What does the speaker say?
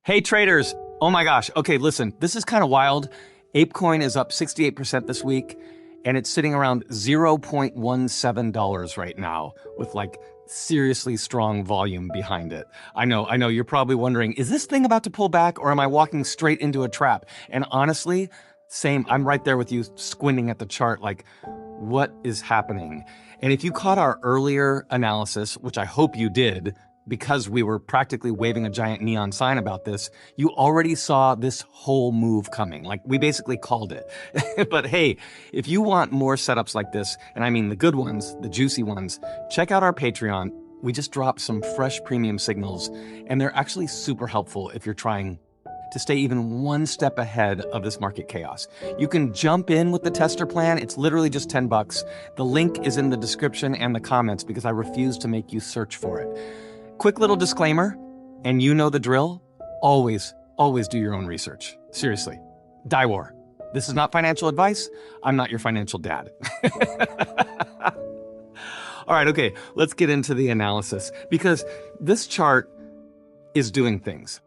Hey traders! Oh my gosh. Okay, listen, this is kind of wild. Apecoin is up 68% this week, and it's sitting around $0.17 right now with like seriously strong volume behind it. I know, you're probably wondering, is this thing about to pull back or am I walking straight into a trap? And honestly, same, I'm right there with you squinting at the chart like, what is happening? And if you caught our earlier analysis, which I hope you did, because we were practically waving a giant neon sign about this, you already saw this whole move coming. Like, we basically called it. But hey, if you want more setups like this, and I mean the good ones, the juicy ones, check out our Patreon. We just dropped some fresh premium signals, and they're actually super helpful if you're trying to stay even one step ahead of this market chaos. You can jump in with the tester plan. It's literally just $10. The link is in the description and the comments because I refuse to make you search for it. Quick little disclaimer, and you know the drill, always do your own research. Seriously, die war. This is not financial advice. I'm not your financial dad. All right, okay, let's get into the analysis because this chart is doing things.